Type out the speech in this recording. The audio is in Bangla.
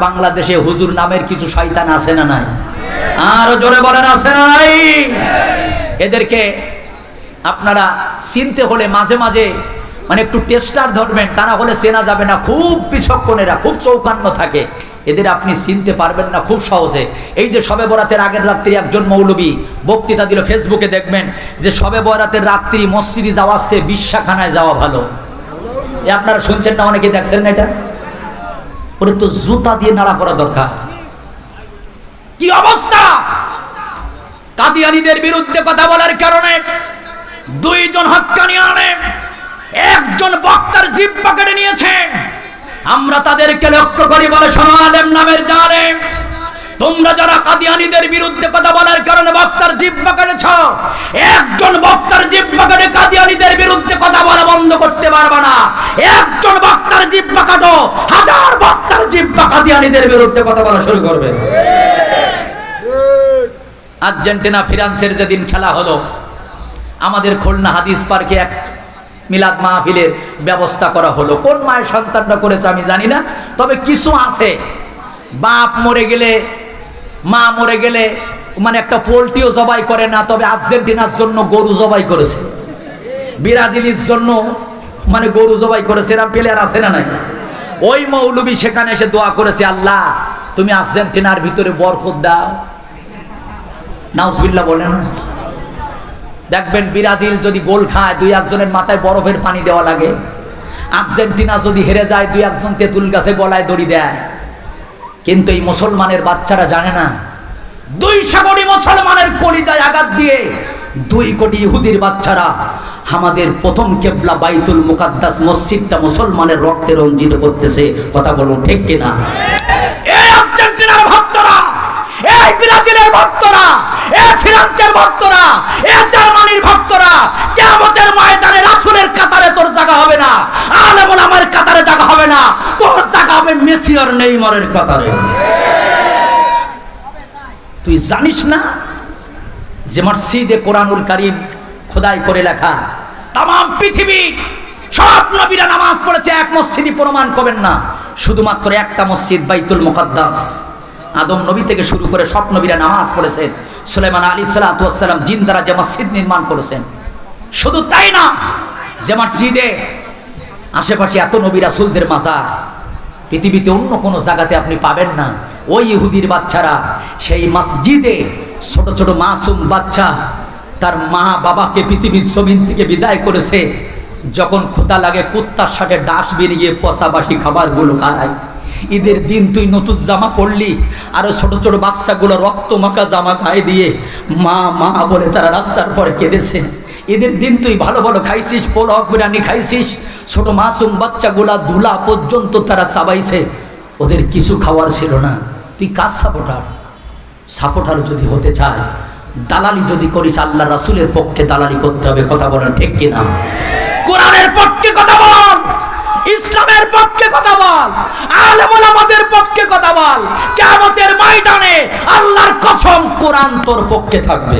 বাংলাদেশে হুজুর নামের কিছু শয়তান আছে না নাই? আরো জোরে বলেন আছে না নাই? এদেরকে আপনারা চিনতে হলে মাঝে মাঝে মানে একটু টেস্টার ধরবেন, তা না হলে চেনা যাবে না। খুব বিচক্ষণেরা, খুব চৌকান্ন থাকে, এদের আপনি চিনতে পারবেন না খুব সহজে। এই যে শবে বরাতের আগের রাত্রি একজন মৌলবী বক্তৃতা দিল, ফেসবুকে দেখবেন যে শবে বরাতের রাত্রি মসজিদে যাওয়ার চেয়ে বিশ্বাখানায় যাওয়া ভালো। এ আপনারা শুনছেন না, অনেকে দেখছেন না? এটা ওরে তো জুতা দিয়ে নাড়া করা দরকার। কি অবস্থা! কাদিয়ানীদের বিরুদ্ধে কথা বলার কারণে দুইজন হক্কানি আলেম একজন বক্তার জিহ্বা কেটে নিয়েছে। আমরা তাদেরকে লক্ষ্য করি, বলে শোনো আলেম নামের জালেম, তোমরা যারা কাদিয়ানীদের বিরুদ্ধে কথা বলার কারণে বক্তার জিহ্বা কেটেছ, একজন বক্তার জিহ্বা কেটে কাদিয়ানীদের বিরুদ্ধে কথা বলা বন্ধ করতে পারবে না। একজন বক্তার জিহ্বা কাটো, হাজার বক্তার জিহ্বা কাদিয়ানীদের বিরুদ্ধে কথা বলা শুরু করবে। আর্জেন্টিনা ফ্রান্সের যেদিন খেলা হলো, আমাদের খুলনা হাদিস পার্কে এক মিলাদ মাহফিলের ব্যবস্থা করা হলো। কোন মায়ের সন্তানরা করেছে আমি জানি না, তবে কিছু আছে বাপ মরে গেলে, মা মরে গেলে মানে একটা পোল্ট্রিও জবাই করে না, তবে আর্জেন্টিনার জন্য গরু জবাই করেছে, ব্রাজিলের জন্য মানে গরু জবাই করেছে। এরকম প্লেয়ার আছে না নাই? ওই মৌলবী সেখানে এসে দোয়া করেছে, আল্লাহ তুমি আর্জেন্টিনার ভিতরে বরকত দাও। নাউজুবিল্লাহ বলেন। দেখবেন ব্রাজিল যদি গোল খায়, দুই একজনের মাথায় বরফের পানি দেওয়া লাগে। আর্জেন্টিনা যদি হেরে যায়, দুই একজন তেঁতুল গাছে গলায় দড়ি দেয়। কিন্তু এই মুসলমানের বাচ্চারা জানে না, 200 কোটি মুসলমানের কলিজায় আঘাত দিয়ে 2 কোটি ইহুদির বাচ্চারা আমাদের প্রথম কেবলা বাইতুল মুকাদ্দাস মসজিদটা মুসলমানের রক্তে রঞ্জিত করতেছে। কথা বলুন ঠিক কিনা? এই আর্জেন্টিনার ভক্তরা, এই ব্রাজিলের ভক্তরা, এই ফ্রান্সের ভক্তরা, এই জার্মানির ভক্তরা, কিয়ামতের ময়দানে রাসূলের কাতারে তোর জায়গা হবে না, আলেম ওলামার কাতারে জায়গা হবে না, তোর জায়গা হবে মেসি আর নেইমারের কাতারে। তুই জানিস না যে মসজিদে কোরআনুল কারীম খোদাই করে লেখা? তামাম পৃথিবী সব নবীরা নামাজ পড়েছে, এক মসজিদই প্রমাণ করবেন না, শুধুমাত্র একটা মসজিদ বাইতুল মুকাদ্দাস। আদম নবী থেকে শুরু করে সব নবীরা নামাজ পড়েছেন। সুলাইমান আলাইহিস সালাতু ওয়াস সালাম জিন দ্বারা যে মসজিদ নির্মাণ করেছেন। শুধু তাই না, যে মসজিদে আশেপাশে এত নবী রাসূলদের মাজার পৃথিবীতে অন্য কোনো জায়গাতে আপনি পাবেন না। ওই ইহুদির বাচ্চারা সেই মসজিদে ছোট ছোট মাসুম বাচ্চা তার মা বাবাকে পৃথিবীর জমিন থেকে বিদায় করেছে। যখন ক্ষুধা লাগে কুত্তার সাথে ডাস্টবিনে গিয়ে পচাবাসি খাবারগুলো খায়। ঈদের দিন তুই নতুন জামা পরলি, আরো ছোট ছোট বাচ্চাগুলো রক্ত মাখা জামা গায়ে দিয়ে মা মা বলে তারা রাস্তার পরে কেঁদেছে। ঈদের দিন তুই ভালো ভালো খাইছিস, পোলাও বিরিয়ানি খাইছিস, ছোট মাসুম বাচ্চাগুলা ধুলা পর্যন্ত তারা চাবাইছে, ওদের কিছু খাওয়ার ছিল না। তুই কাজ সাপোর্টার? সাপোর্টার যদি হতে চায়, দালালি যদি করিস, আল্লাহ রাসূলের পক্ষে দালালি করতে হবে। কথা বলেন ঠিক কিনা? কোরআনের পক্ষে কথা বল, ইসলামের পক্ষে কথা বল, আলেম ওলামাদের পক্ষে কথা বল। কিয়ামতের ময়দানে আল্লাহর কসম কোরআন তোর পক্ষে থাকবে।